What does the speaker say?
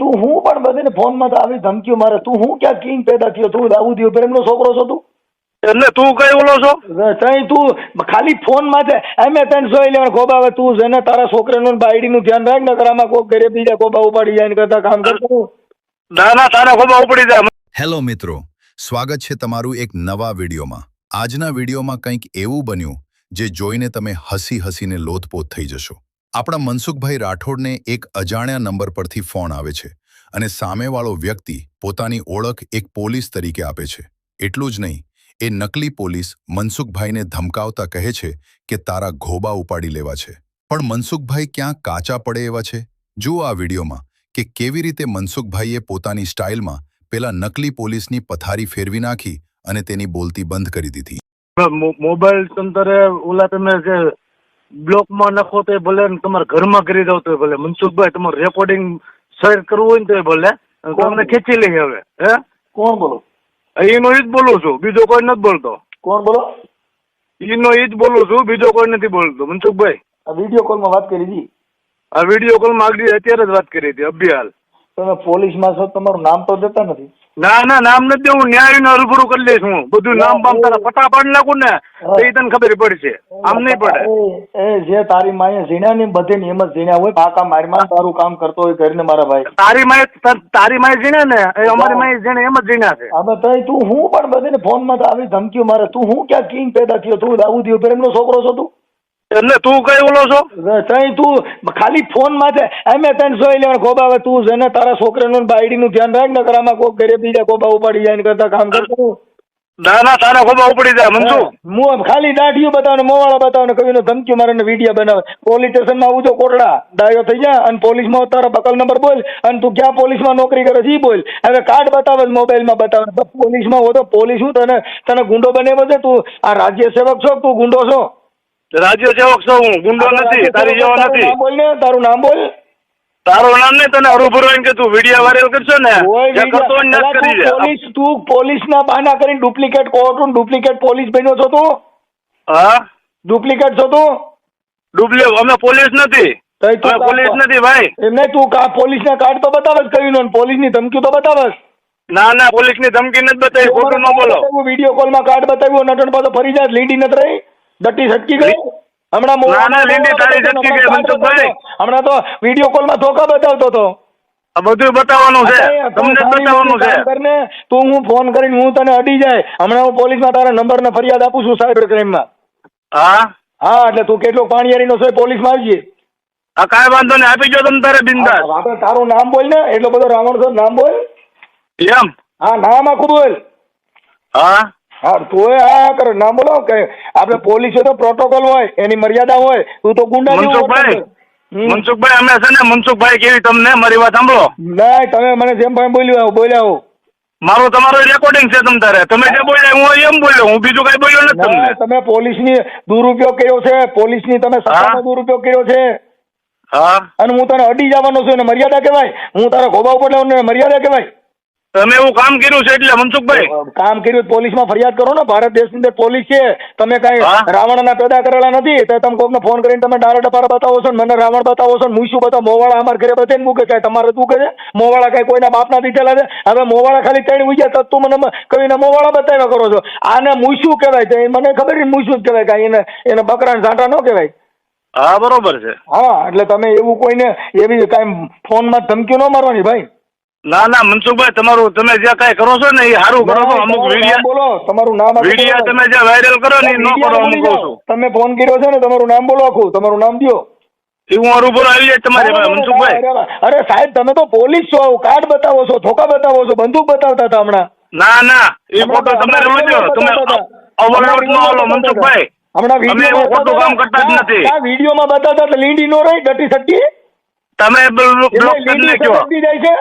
તું હું પણ બધે ફોન માં તો આવી ધમકીઓ મારે તું હું ક્યાં કિંગ પેદા થયો તું દાઉદ ઇબ્રાહિમનો છોકરો છો તું એટલે તું કઈ ઓલો છો તઈ તું ખાલી ફોન માં છે એમે તને જોઈ લેવાનું ખોબા હવે તું છે ને તારા છોકરાનું બાયડી નું ધ્યાન રાખ ને કરામાં કોક ઘરે બીજા ખોબા ઉપાડી જાય ને કરતા કામ કરતું ના ના તારા ખોબા ઉપડી જાય હેલો મિત્રો, સ્વાગત છે તમારું એક નવા વિડીયોમાં। આજના વિડીયોમાં કંઈક એવું બન્યું જે જોઈને તમે હસીને લોથપોથ થઈ જશો। આપણા મનસુખભાઈ રાઠોડને એક અજાણ્યા નંબર પરથી ફોન આવે છે અને સામેવાળો વ્યક્તિ પોતાની ઓળખ એક પોલીસ તરીકે આપે છે। એટલું જ નહીં, એ નકલી પોલીસ મનસુખભાઈને ધમકાવતા કહે છે કે તારા ઘોબા ઉપાડી લેવા છે। પણ મનસુખભાઈ ક્યાં કાચા પડે એવા છે? જુઓ આ વિડીયોમાં કે કેવી રીતે મનસુખભાઈએ પોતાની સ્ટાઇલમાં પેલા નકલી પોલીસની પથારી ફેરવી નાખી અને તેની બોલતી બંધ કરી દીધી। મોબાઈલ તંતરે ઓલા તમે જે બ્લોકમાં નાખો તો ભલે ને તમારા ઘરમાં કરી દો તો ભલે મનસુખભાઈ તમારું રેકોર્ડિંગ શેર કરવું હોય ને તો ભલે તમને ખેંચી લઈએ હવે હે કોણ બોલો? એનો ઈ જ બોલું છું, બીજો કોઈ નથી બોલતો। કોણ બોલો? એનો ઈ જ બોલું છું, બીજો કોઈ નથી બોલતો। મનસુખભાઈ આ વિડીયો કોલમાં વાત કરી હતી? આ વિડીયો કોલમાં આગળ અત્યારે જ વાત કરી હતી અભિયાલ। તમે પોલીસમાં છો, તમારું નામ તો દેતા નથી? ના ના નામ નથી દેવું, ન્યાય રૂબરૂ કરી લઈશ હું બધું નામ બામ તારા પટા પાડી નાખું ને તો એ તને ખબર પડશે, આમ નહીં પડે। એ જે તારી માએ ઝીણ્યા ને બધે એમ જ ઝીણ્યા હોય, પાકા મારમાં તારું કામ કરતો હોય કરીને મારા ભાઈ। તારી માએ ઝીણ્યા ને એ અમારી માએ ઝીણે એમ જ ઝીણ્યા છે। હવે તઈ તું હું પણ બધે ફોન માં તો આવી ધમકીઓ મારે તું હું ક્યાં કિંગ પેદા થયો તું દાઉદ ઇબ્રાહિમનો છોકરો છો તું એટલે તું કઈ ઓલો છો તઈ તું ખાલી ફોન માં છે એમે તને જોઈ લેવાનું ખોબા હવે તું છે ને તારા છોકરાનું બાયડી નું ધ્યાન રાખ ને કરામાં કોક ઘરે બીજા ખોબા ઉપાડી જાય ને કરતા કામ કરતું ના ના તારા ખોબા ઉપડી જાય મનસુખ। હું ખાલી દાઢીઓ બતાવ ને મોવાળા બતાવ ને કવિનો ધમકીઓ મારે ને વિડીયો બનાવે, પોલીસ સ્ટેશન માં આવજો કોટડા ડાયો થઈ જાય અને પોલીસમાં તારા બકલ નંબર બોલ અને તું ક્યાં પોલીસમાં નોકરી કરે છે ઈ બોલ। હવે કાર્ડ બતાવે મોબાઈલમાં બતાવે, પોલીસમાં હો તો પોલીસ હું તને ગુંડો બનાવ્યો છે? તું આ રાજ્ય સેવક છો, તું ગુંડો છો? રાજ્ય સેવક છો હું, ગુંડો નથી, તારી જેવો નથી। નામ બોલ ને, તારું નામ બોલ। તારું નામ નહીં, તને હરુભરો કે તું વિડીયો વાયરલ કરશો ને જે કરતો હોય ને જ કરી દે। પોલીસ તું પોલીસના બહાના કરીને ડુપ્લિકેટ કોર્ટ ડુપ્લિકેટ પોલીસ બન્યો છો તું? હા ડુપ્લિકેટ છો તું? અમે પોલીસ નથી, પોલીસ નથી ભાઈ। એમ નહીં, તું પોલીસના કાર્ડ તો બતાવે કયું પોલીસની ધમકી તો બતાવે? ના ના પોલીસની ધમકી નથી બતાવી, ખોટું ન બોલો। વિડીયો કોલમાં કાર્ડ બતાવ્યું, નટણ પાછો ફરી જાય, લીંડી નથી રહી, ડટ્ટી છટકી ગઈ હમણાં। ના ના લીંડી તારી છટકી ગઈ મનસુખભાઈ, હમણાં તો વિડીયો કોલમાં ધોકા બતાવતો હતો। આ બધું બતાવવાનું છે, તમને બતાવવાનું છે। તું હું ફોન કરીને હું તને અડી જાય, હમણાં હું પોલીસમાં તારા નંબર ને ફરિયાદ આપું છું સાયબર ક્રાઇમમાં। હા હા એટલે તું કેટલો પાણીયારીનો છે પોલીસમાં આવજે। આ કાંઈ વાંધો નહીં, આપી જો તમે તારે બિંદાસ। આપણે તારું નામ બોલ ને, એટલો બધો રાવણ છો, નામ બોલ। એમ? હા નામ આખું બોલ। હા હા તું હા કરે નામ બોલો કે આપણે પોલીસ તો પ્રોટોકોલ હોય, એની મર્યાદા હોય, તું તો ગુંડા મનસુખભાઈ અમે છે ને મનસુખભાઈ કેવી તમને મારી વાત સાંભળો। ના તમે મને જેમ ભાઈ બોલ્યા મારું તમારું રેકોર્ડિંગ છે તમ તારે, તમે જે બોલ્યા હું એમ બોલ્યો, હું બીજું કઈ બોલ્યો નથી તમને। તમે પોલીસની દુરુપયોગ કર્યો છે, પોલીસની તમે સત્તાનો દુરુપયોગ કર્યો છે। હા અને હું તને અડી જવાનો છું, એને મર્યાદા કહેવાય? હું તારા ખોબા ઉપર લેવાનું મર્યાદા કહેવાય? તમે એવું કામ કર્યું છે એટલે મનસુખભાઈ કામ કર્યું પોલીસમાં ફરિયાદ કરો ને, ભારત દેશની અંદર પોલીસ છે, તમે કઈ રાવણના પેદા કરેલા નથી તો તમે કોકને ફોન કરીને તમે ડારા ડપારા બતાવો છો, મને રાવણ બતાવો છો, હું શું બતાવો? મોવાળા અમારા ઘરે બતાવીને મૂકે છે, તમારે શું કરે? મોવાળા કઈ કોઈના બાપના દીધેલા છે? હવે મોવાળા ખાલી ત્રણ ઉજ્યા તો તું મને કહીને મોવાળા બતાવ્યા કરો છો। આને મૂછું કહેવાય છે, મને ખબર છે મૂછું જ કહેવાય, કાંઈ એને બકરાને ઝાંટા ન કહેવાય। હા બરોબર છે। હા એટલે તમે એવું કોઈને એવી કાંઈ ફોનમાં ધમકી ન મારવાની ભાઈ। ના ના મનસુખભાઈ તમારું તમે જે કઈ કરો છો ને એ સારું કરો છો, અમુક વિડીયો બોલો, તમારું નામ વિડીયો તમે જે વાયરલ કરો ને ન કરો, અમુક કહું છું। તમે ફોન કર્યો છે ને, તમારું નામ બોલો, આખું તમારું નામ દો। હું હરુભરો આવી જાય તમારી મનસુખભાઈ। અરે સાહેબ તમે તો પોલીસ છો, કાર્ડ બતાવો છો, ધોકા બતાવો છો, બંદૂક બતાવતા હતા હમણાં। ના ના એ ફોટો તમે રોજો, તમે ઓવરલોડ ન હાલો મનસુખભાઈ, હમણાં વિડીયો ખોટું કામ કરતા જ નથી। આ વિડીયોમાં બતાવતા એટલે લીંડી નો રહી, ડટી સટ્ટી તમે બ્લોક કરી નાખ્યો। જાય છે।